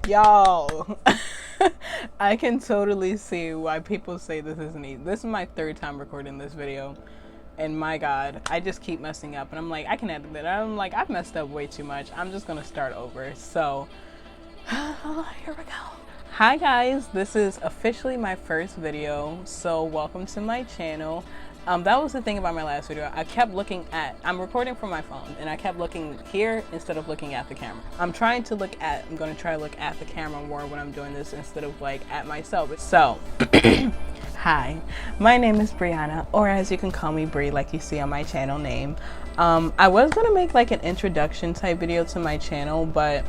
Y'all, I can totally see why people say this isn't easy. This is my third time recording this video, and my god, I just keep messing up, and I'm like, I can edit it. I'm like, I've messed up way too much. I'm just gonna start over. So here we go. Hi guys, this is officially my first video, so welcome to my channel. That was the thing about my last video. I kept looking at, I'm recording from my phone, and I kept looking here instead of looking at the camera. I'm going to try to look at the camera more when I'm doing this instead of like at myself. So, hi, my name is Brianna, or as you can call me Bri, like you see on my channel name. I was gonna make like an introduction type video to my channel, but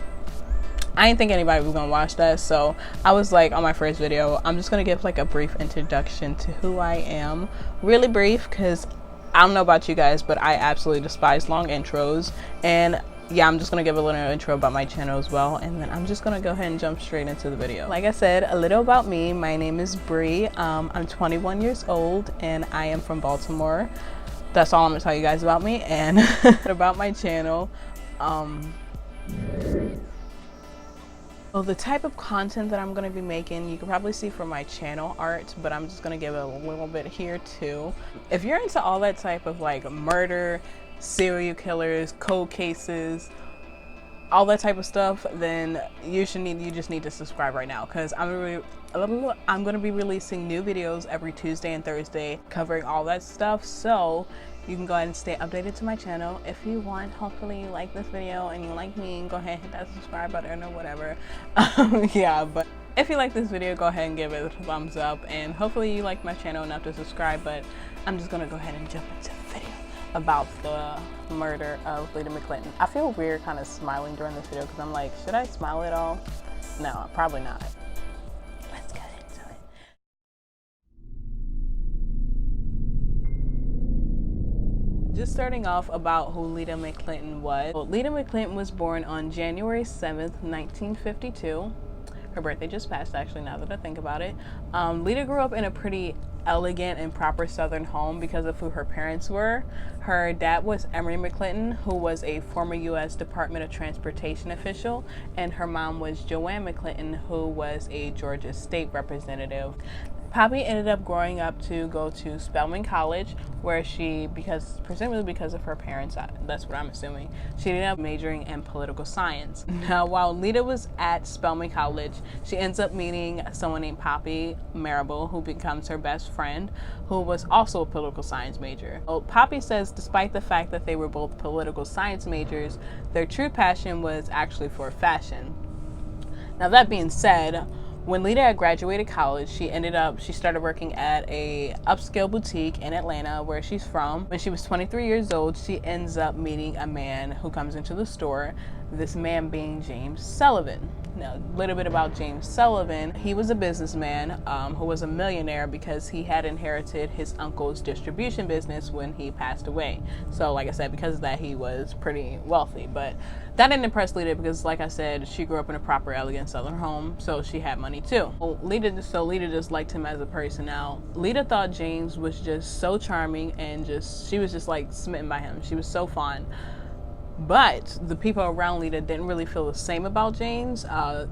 I didn't think anybody was gonna watch that, so I was like, on my first video, I'm just gonna give like a brief introduction to who I am. Really brief, because I don't know about you guys, but I absolutely despise long intros. And yeah, I'm just gonna give a little intro about my channel as well, and then I'm just gonna go ahead and jump straight into the video. Like I said, a little about me. My name is Bri. I'm 21 years old, and I am from Baltimore. That's all I'm gonna tell you guys about me and about my channel. So the type of content that I'm going to be making, you can probably see from my channel art, but I'm just going to give it a little bit here too. If you're into all that type of like murder, serial killers, cold cases, all that type of stuff, then you just need to subscribe right now, because I'm going to be releasing new videos every Tuesday and Thursday covering all that stuff. So you can go ahead and stay updated to my channel if you want. Hopefully you like this video and you like me, and go ahead and hit that subscribe button or whatever. Yeah, but if you like this video, go ahead and give it a thumbs up, and hopefully you like my channel enough to subscribe. But I'm just gonna go ahead and jump into the video about the murder of Lita Mcclinton. I feel weird kind of smiling during this video because I'm like, should I smile at all? No, probably not. Let's get into it. Just starting off about who Lita Mcclinton was. Well, Lita Mcclinton was born on January 7th, 1952. Her birthday just passed, actually, now that I think about it. Lita grew up in a pretty elegant and proper Southern home because of who her parents were. Her dad was Emory Mcclinton, who was a former U.S. Department of Transportation official, and her mom was Joanne Mcclinton, who was a Georgia state representative. Poppy ended up growing up to go to Spelman College, where she, presumably because of her parents, that's what I'm assuming, she ended up majoring in political science. Now, while Lita was at Spelman College, she ends up meeting someone named Poppy Marable, who becomes her best friend, who was also a political science major. Well, Poppy says despite the fact that they were both political science majors, their true passion was actually for fashion. Now, that being said, when Lita had graduated college, she started working at a upscale boutique in Atlanta, where she's from. When she was 23 years old, she ends up meeting a man who comes into the store, this man being James Sullivan. Now, a little bit about James Sullivan. He was a businessman who was a millionaire because he had inherited his uncle's distribution business when he passed away. So, like I said, because of that, he was pretty wealthy. But that didn't impress Lita because, like I said, she grew up in a proper, elegant Southern home, so she had money too. Lita just liked him as a person. Now, Lita thought James was just so charming, and she was just like smitten by him. She was so fond. But the people around Lita didn't really feel the same about James,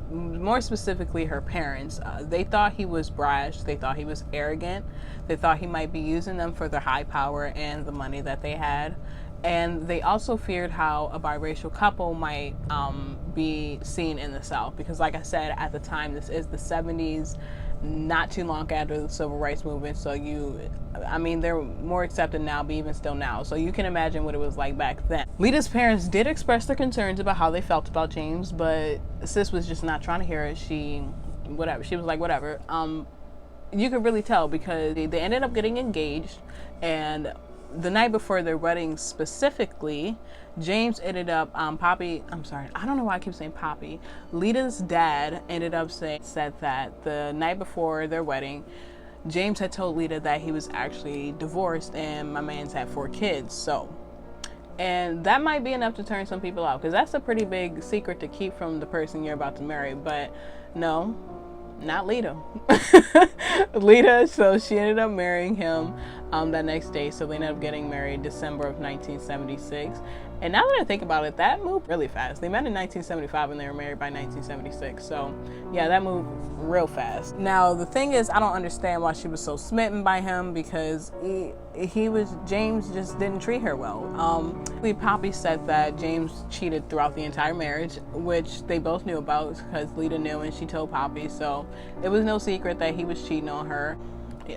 more specifically her parents. They thought he was brash, they thought he was arrogant, they thought he might be using them for their high power and the money that they had. And they also feared how a biracial couple might be seen in the South, because like I said, at the time, this is the 70s, not too long after the civil rights movement, so they're more accepted now, but even still now, so you can imagine what it was like back then. Lita's parents did express their concerns about how they felt about James, but sis was just not trying to hear it. She was like, whatever. You could really tell because they ended up getting engaged, and the night before their wedding specifically, James ended up, I don't know why I keep saying Poppy. Lita's dad ended up said that the night before their wedding, James had told Lita that he was actually divorced and my man's had 4 kids. So, and that might be enough to turn some people out, because that's a pretty big secret to keep from the person you're about to marry. But no, not Lita. Lita, so she ended up marrying him that next day. So they ended up getting married December of 1976. And now that I think about it, that moved really fast. They met in 1975 and they were married by 1976. So yeah, that moved real fast. Now the thing is, I don't understand why she was so smitten by him, because James just didn't treat her well. Poppy said that James cheated throughout the entire marriage, which they both knew about because Lita knew and she told Poppy. So it was no secret that he was cheating on her.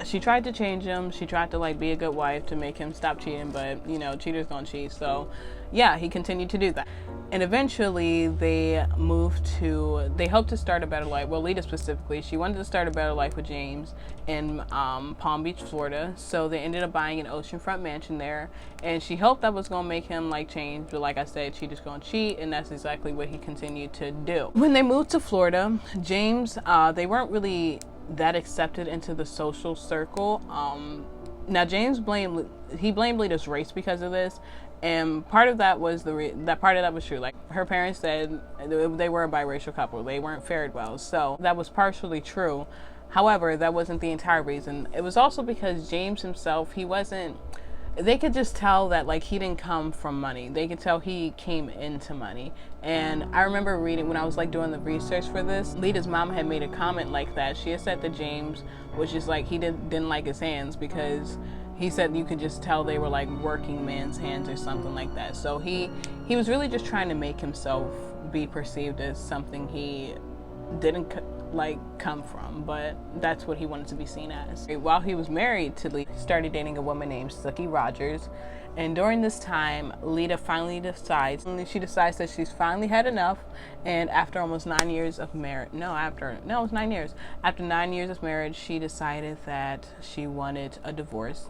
She tried to change him. She tried to like be a good wife to make him stop cheating, but you know, cheaters gonna cheat. So yeah, he continued to do that. And eventually they hoped to start a better life. Well, Lita specifically, she wanted to start a better life with James in Palm Beach, Florida. So they ended up buying an oceanfront mansion there. And she hoped that was going to make him like change. But like I said, cheaters going to cheat. And that's exactly what he continued to do. When they moved to Florida, James, they weren't really that accepted into the social circle. Now James blamed Lita's race because of this. And part of that was true. Like her parents said they were a biracial couple. They weren't fared well. So that was partially true. However, that wasn't the entire reason. It was also because James himself, they could just tell that like he didn't come from money. They could tell he came into money. And I remember reading when I was like doing the research for this, Lita's mom had made a comment like that. She had said that James was just like, he didn't like his hands, because he said you could just tell they were like working man's hands or something like that. So he was really just trying to make himself be perceived as something he didn't like come from, but that's what he wanted to be seen as. While he was married to Lita, he started dating a woman named Sookie Rogers. And during this time, Lita finally decides that she's finally had enough. And after almost 9 years of marriage, it was 9 years. After 9 years of marriage, she decided that she wanted a divorce.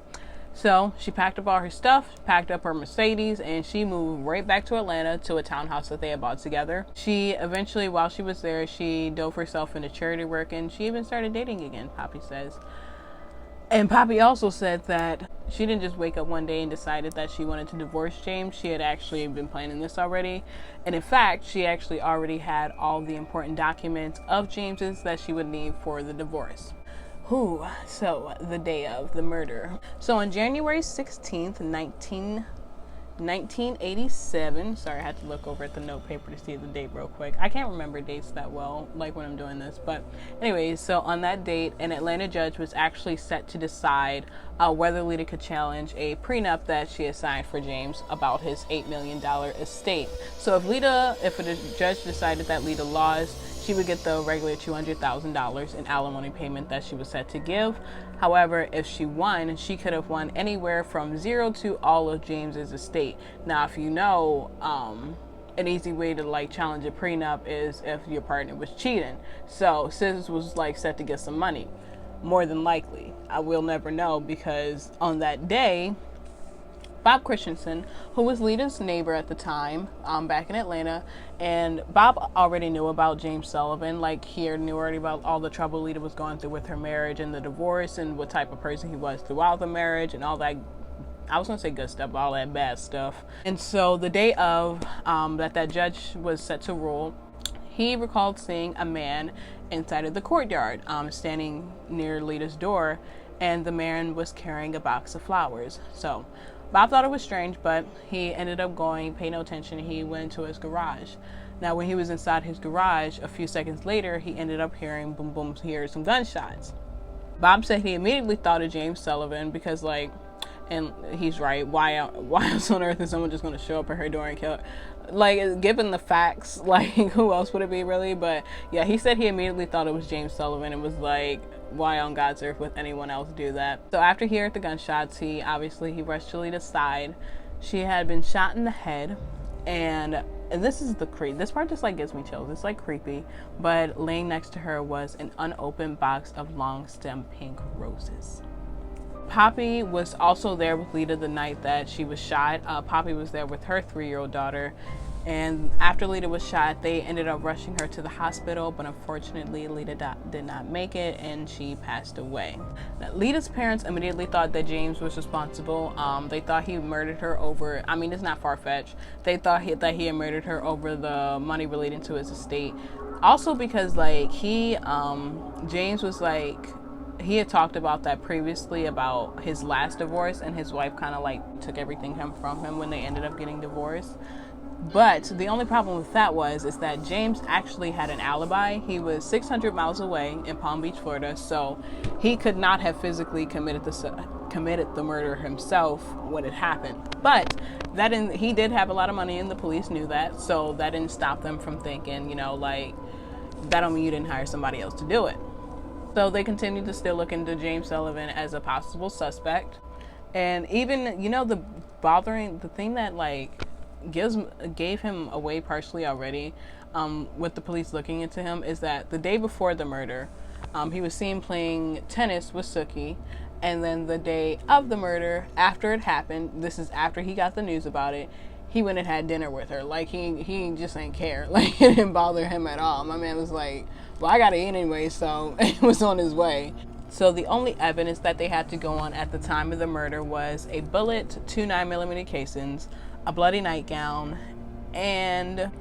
So she packed up all her stuff, packed up her Mercedes, and she moved right back to Atlanta to a townhouse that they had bought together. She eventually, while she was there, she dove herself into charity work, and she even started dating again, Poppy says. And Poppy also said that she didn't just wake up one day and decided that she wanted to divorce James. She had actually been planning this already. And in fact, she actually already had all the important documents of James's that she would need for the divorce. So the day of the murder. So on January 16th, 1987, sorry, I had to look over at the note paper to see the date real quick. I can't remember dates that well, like when I'm doing this, but anyways, so on that date, an Atlanta judge was actually set to decide whether Lita could challenge a prenup that she had signed for James about his $8 million estate. So if the judge decided that Lita lost, she would get the regular $200,000 in alimony payment that she was set to give. However, if she won, she could have won anywhere from 0 to all of James's estate. Now, if you know, an easy way to like challenge a prenup is if your partner was cheating. So Sis was like set to get some money, more than likely. I will never know, because on that day, Bob Christensen, who was Lita's neighbor at the time, back in Atlanta, and Bob already knew about James Sullivan. Like, he knew already about all the trouble Lita was going through with her marriage and the divorce, and what type of person he was throughout the marriage, and all that, I was gonna say good stuff, but all that bad stuff. And so the day of that judge was set to rule, he recalled seeing a man inside of the courtyard, standing near Lita's door, and the man was carrying a box of flowers. So Bob thought it was strange, but he ended up paying no attention. He went into his garage. Now, when he was inside his garage, a few seconds later, he ended up hearing boom, boom, he heard some gunshots. Bob said he immediately thought of James Sullivan because, like, and he's right, why else on earth is someone just going to show up at her door and kill her? Like, given the facts, like, who else would it be, really? But yeah, he said he immediately thought it was James Sullivan and was like, why on God's earth would anyone else do that? So after he heard the gunshots, he rushed to Lita's side. She had been shot in the head, and this is the creep. This part just like gives me chills. It's like creepy. But laying next to her was an unopened box of long stem pink roses. Poppy was also there with Lita the night that she was shot. Poppy was there with her 3-year-old daughter. And after Lita was shot, they ended up rushing her to the hospital, but unfortunately, Lita did not make it, and she passed away. Now, Lita's parents immediately thought that James was responsible. They thought he murdered her over, I mean, it's not far-fetched. They thought that he had murdered her over the money relating to his estate. Also because, like, James was, like, he had talked about that previously, about his last divorce, and his wife kind of like took everything from him when they ended up getting divorced. But the only problem with that is that James actually had an alibi. He was 600 miles away in Palm Beach, Florida, so he could not have physically committed the murder himself when it happened. But he did have a lot of money, and the police knew that, so that didn't stop them from thinking, like, that don't mean you didn't hire somebody else to do it. So they continued to still look into James Sullivan as a possible suspect. And even, the thing that like gave him away partially already, with the police looking into him, is that the day before the murder, he was seen playing tennis with Sookie. And then the day of the murder, after it happened, this is after he got the news about it, he went and had dinner with her. Like, he just ain't care. Like, it didn't bother him at all. My man was like, well, I gotta eat anyway, so it was on his way. So the only evidence that they had to go on at the time of the murder was a bullet, 2 9mm casings, a bloody nightgown, and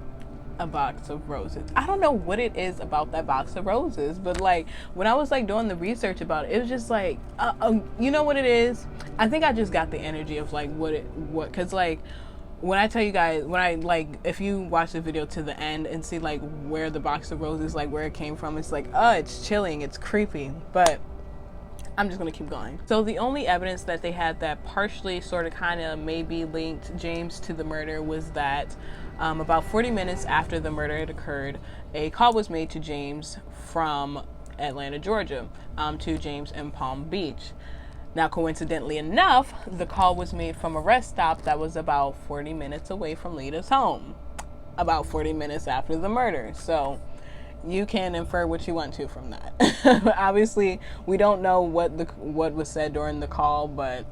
a box of roses. I don't know what it is about that box of roses, but like when I was like doing the research about it, it was just like, you know what it is? I think I just got the energy of like because like when I tell you guys, if you watch the video to the end and see like where the box of roses, like where it came from, it's like, it's chilling, it's creepy, but I'm just gonna keep going. So the only evidence that they had that partially sort of kind of maybe linked James to the murder was that about 40 minutes after the murder had occurred, a call was made to James from Atlanta, Georgia, to James in Palm Beach. Now, coincidentally enough, the call was made from a rest stop that was about 40 minutes away from Lita's home, about 40 minutes after the murder. So you can infer what you want to from that. Obviously, we don't know what was said during the call, but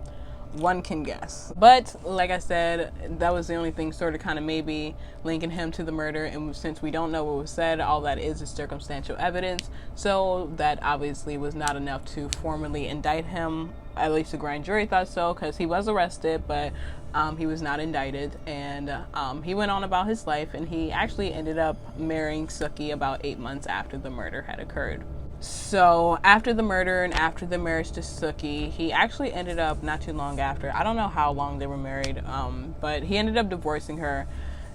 one can guess. But like I said, that was the only thing sort of kind of maybe linking him to the murder, and since we don't know what was said, all that is circumstantial evidence, so that obviously was not enough to formally indict him. At least the grand jury thought so, because he was arrested, but he was not indicted, and he went on about his life, and he actually ended up marrying Sookie about 8 months after the murder had occurred. So after the murder and after the marriage to Sookie, he actually ended up, not too long after, I don't know how long they were married, but he ended up divorcing her.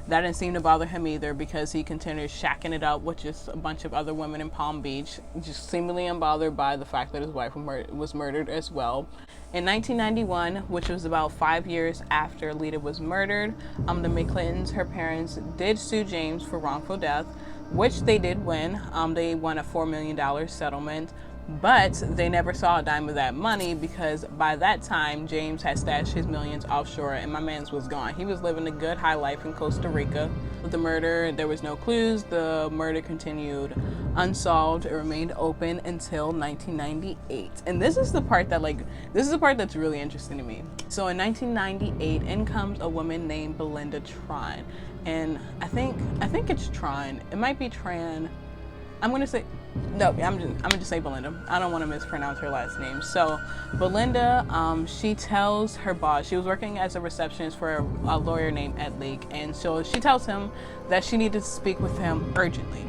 That didn't seem to bother him either, because he continued shacking it up with just a bunch of other women in Palm Beach, just seemingly unbothered by the fact that his wife was murdered as well. In 1991, which was about 5 years after Lita was murdered, the Mcclintons, her parents, did sue James for wrongful death, which they did win. They won a $4 million settlement, but they never saw a dime of that money, because by that time James had stashed his millions offshore and my man's was gone. He was living a good high life in Costa Rica. With the murder, there was no clues. The murder continued unsolved. It remained open until 1998. And this is the part that's really interesting to me. So in 1998, in comes a woman named Belinda Tran. And I think it's Tran. It might be Tran. I'm gonna just say Belinda. I don't want to mispronounce her last name. So Belinda, she tells her boss, she was working as a receptionist for a lawyer named Ed Leake, and so she tells him that she needed to speak with him urgently.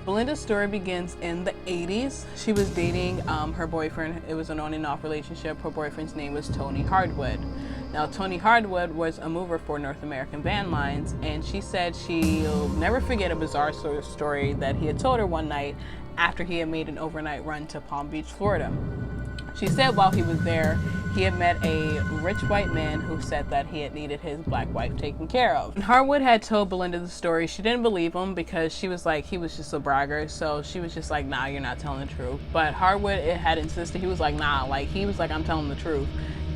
Belinda's story begins in the 80s. She was dating her boyfriend. It was an on and off relationship. Her boyfriend's name was Tony Hardwood. Now, Tony Hardwood was a mover for North American Van Lines, and she said she'll never forget a bizarre story that he had told her one night after he had made an overnight run to Palm Beach, Florida. She said while he was there, he had met a rich white man who said that he had needed his black wife taken care of. And Hardwood had told Belinda the story. She didn't believe him, because she was like, he was just a bragger. So she was just like, nah, you're not telling the truth. But Hardwood had insisted. He was like, nah, like he was like, I'm telling the truth.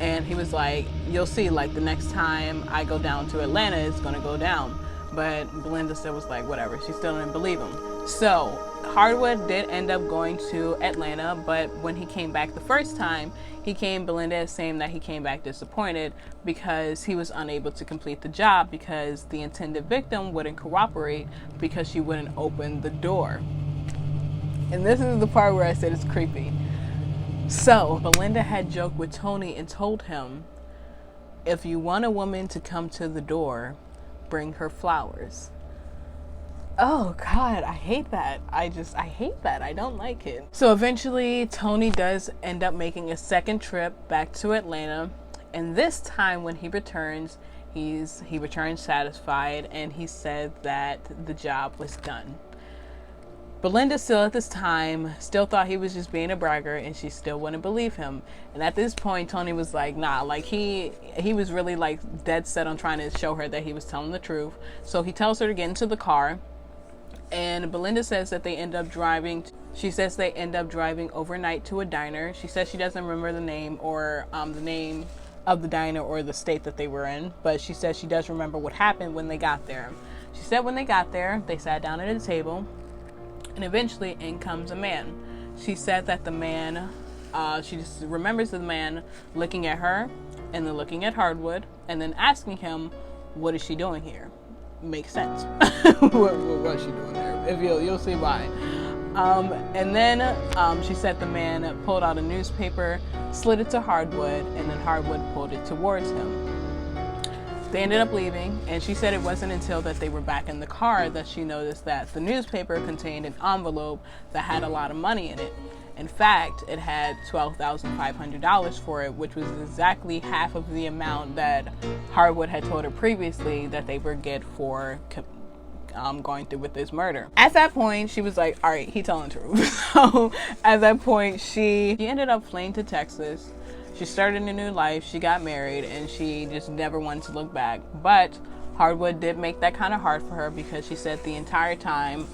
And he was like, you'll see, like the next time I go down to Atlanta, it's gonna go down. But Belinda still was like, whatever. She still didn't believe him. So Hardwood did end up going to Atlanta, but when he came back the first time, Belinda is saying that he came back disappointed because he was unable to complete the job, because the intended victim wouldn't cooperate, because she wouldn't open the door. And this is the part where I said it's creepy. So Belinda had joked with Tony and told him, if you want a woman to come to the door, bring her flowers. Oh God, I hate that. I hate that. I don't like it. So eventually Tony does end up making a second trip back to Atlanta. And this time when he returns, he returns satisfied, and he said that the job was done. Belinda still at this time still thought he was just being a bragger, and she still wouldn't believe him. And at this point Tony was like, nah, like he was really like dead set on trying to show her that he was telling the truth. So he tells her to get into the car, and Belinda says that they end up driving. She says they end up driving overnight to a diner. She says she doesn't remember the name or the name of the diner or the state that they were in, but she says she does remember what happened when they got there. She said when they got there, they sat down at a table, and eventually in comes a man. She said that the man, she just remembers the man looking at her and then looking at Hardwood and then asking him, what is she doing here? Makes sense. What's she doing there? If you'll see why. And then she said the man pulled out a newspaper, slid it to Hardwood, and then Hardwood pulled it towards him. They ended up leaving, and she said it wasn't until that they were back in the car that she noticed that the newspaper contained an envelope that had a lot of money in it. In fact, it had $12,500 for it, which was exactly half of the amount that Hardwood had told her previously that they would get for going through with this murder. At that point, she was like, all right, he telling the truth. So at that point, she ended up fleeing to Texas. She started a new life, she got married, and she just never wanted to look back. But Hardwood did make that kind of hard for her, because she said the entire time,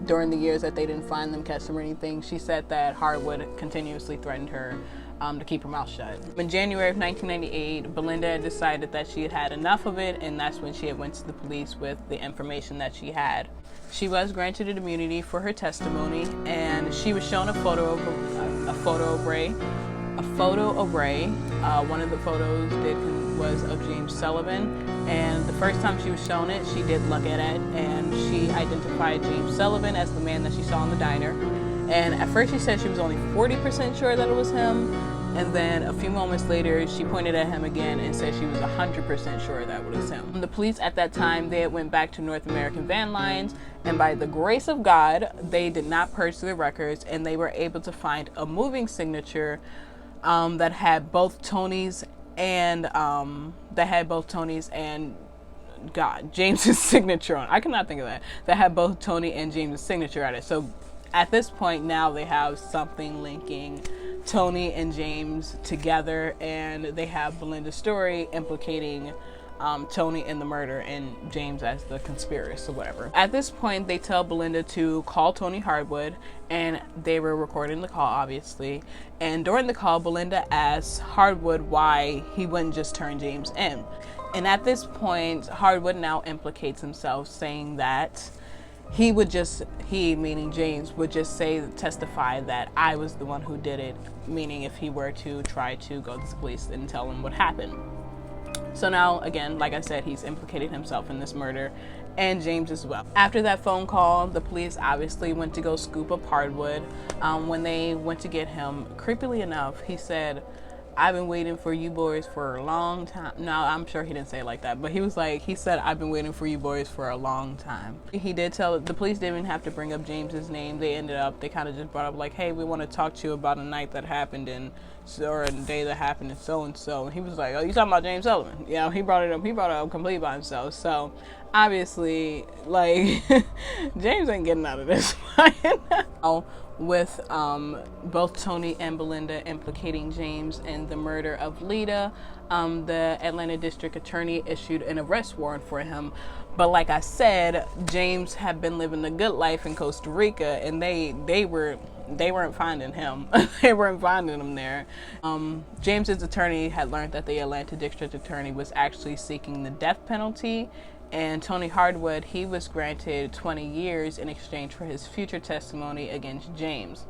during the years that they didn't find them, catch them or anything, she said that Hardwood continuously threatened her to keep her mouth shut. In January of 1998, Belinda had decided that she had had enough of it, and that's when she had went to the police with the information that she had. She was granted an immunity for her testimony, and she was shown a photo of Ray. One of the photos was of James Sullivan, and the first time she was shown it, she did look at it, and she identified James Sullivan as the man that she saw in the diner. And at first she said she was only 40% sure that it was him, and then a few moments later she pointed at him again and said she was 100% sure that it was him. The police at that time, they had went back to North American Van Lines, and by the grace of God, they did not purge the records, and they were able to find a moving signature that had both Tony's and James's signature on. I cannot think of that. That had both Tony and James's signature at it. So at this point now they have something linking Tony and James together, and they have Belinda's story implicating Tony in the murder and James as the conspirator or whatever. At this point, they tell Belinda to call Tony Hardwood, and they were recording the call, obviously. And during the call, Belinda asks Hardwood why he wouldn't just turn James in. And at this point, Hardwood now implicates himself, saying that he, meaning James, would just testify that I was the one who did it, meaning if he were to try to go to the police and tell them what happened. So now, again, like I said, he's implicated himself in this murder, and James as well. After that phone call, the police obviously went to go scoop up Hardwood. When they went to get him, creepily enough, he said, I've been waiting for you boys for a long time. No, I'm sure he didn't say it like that, but he said, I've been waiting for you boys for a long time. He did tell, the police didn't even have to bring up James's name. They kind of just brought up like, hey, we want to talk to you about a night that happened or a day that happened in so-and-so. And he was like, oh, you talking about James Sullivan? Yeah, he brought it up complete by himself. So obviously, like, James ain't getting out of this one. With both Tony and Belinda implicating James in the murder of Lita, the Atlanta District Attorney issued an arrest warrant for him. But like I said, James had been living a good life in Costa Rica, and they weren't finding him. They weren't finding him there. James's attorney had learned that the Atlanta District Attorney was actually seeking the death penalty, and Tony Hardwood, he was granted 20 years in exchange for his future testimony against James.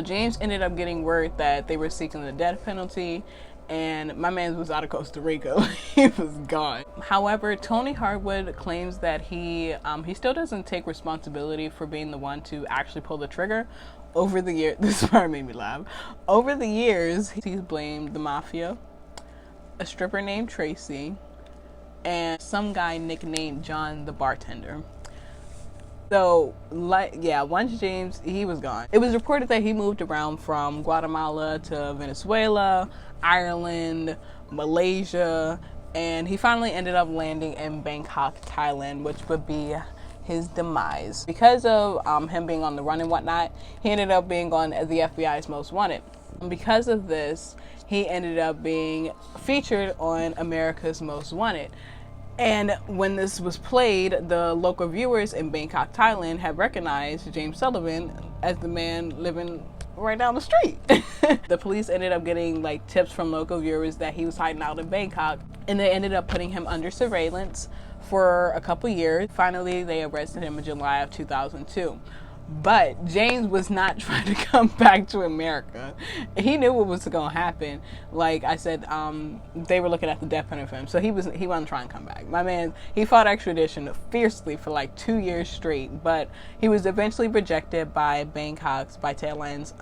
James ended up getting word that they were seeking the death penalty, and my man was out of Costa Rica. He was gone. However, Tony Hardwood claims that he still doesn't take responsibility for being the one to actually pull the trigger. Over the years, this part made me laugh. Over the years, he's blamed the mafia, a stripper named Tracy, and some guy nicknamed John the bartender. So, like, yeah, once James, he was gone. It was reported that he moved around from Guatemala to Venezuela, Ireland, Malaysia, and he finally ended up landing in Bangkok, Thailand, which would be his demise. Because of him being on the run and whatnot, he ended up being on the FBI's Most Wanted. And because of this, he ended up being featured on America's Most Wanted. And when this was played, the local viewers in Bangkok, Thailand had recognized James Sullivan as the man living right down the street. The police ended up getting like tips from local viewers that he was hiding out in Bangkok, and they ended up putting him under surveillance for a couple years. Finally, they arrested him in July of 2002. But James was not trying to come back to America. He knew what was going to happen. Like I said, they were looking at the death penalty for him, so he wasn't trying to come back. My man, he fought extradition fiercely for like 2 years straight, but he was eventually rejected by Thailand's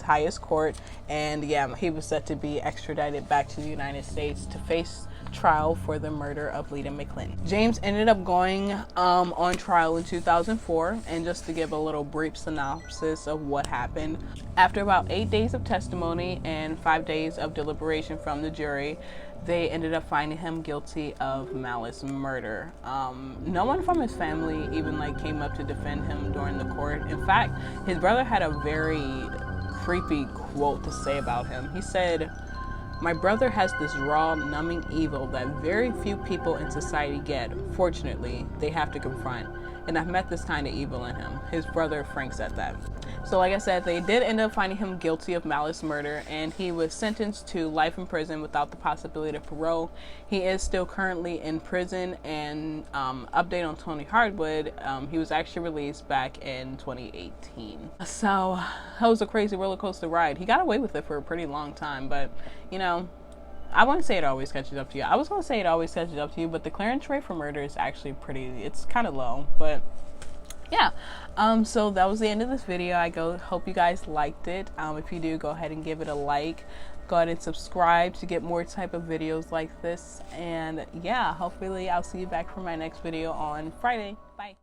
highest court, and yeah, he was set to be extradited back to the United States to face trial for the murder of Lita Mcclinton. James ended up going on trial in 2004, and just to give a little brief synopsis of what happened, after about 8 days of testimony and 5 days of deliberation from the jury, they ended up finding him guilty of malice murder. No one from his family even like came up to defend him during the court. In fact, his brother had a very creepy quote to say about him. He said, "My brother has this raw, numbing evil that very few people in society get. Fortunately, they have to confront. And I've met this kind of evil in him." His brother Frank said that. So like I said, they did end up finding him guilty of malice murder, and he was sentenced to life in prison without the possibility of parole. He is still currently in prison, and update on Tony Hardwood, he was actually released back in 2018. So that was a crazy roller coaster ride. He got away with it for a pretty long time, but you know, I wouldn't say it always catches up to you. I was going to say it always catches up to you, but the clearance rate for murder is actually it's kind of low, but yeah. So that was the end of this video. Hope you guys liked it. If you do, go ahead and give it a like. Go ahead and subscribe to get more type of videos like this. And yeah, hopefully I'll see you back for my next video on Friday. Bye.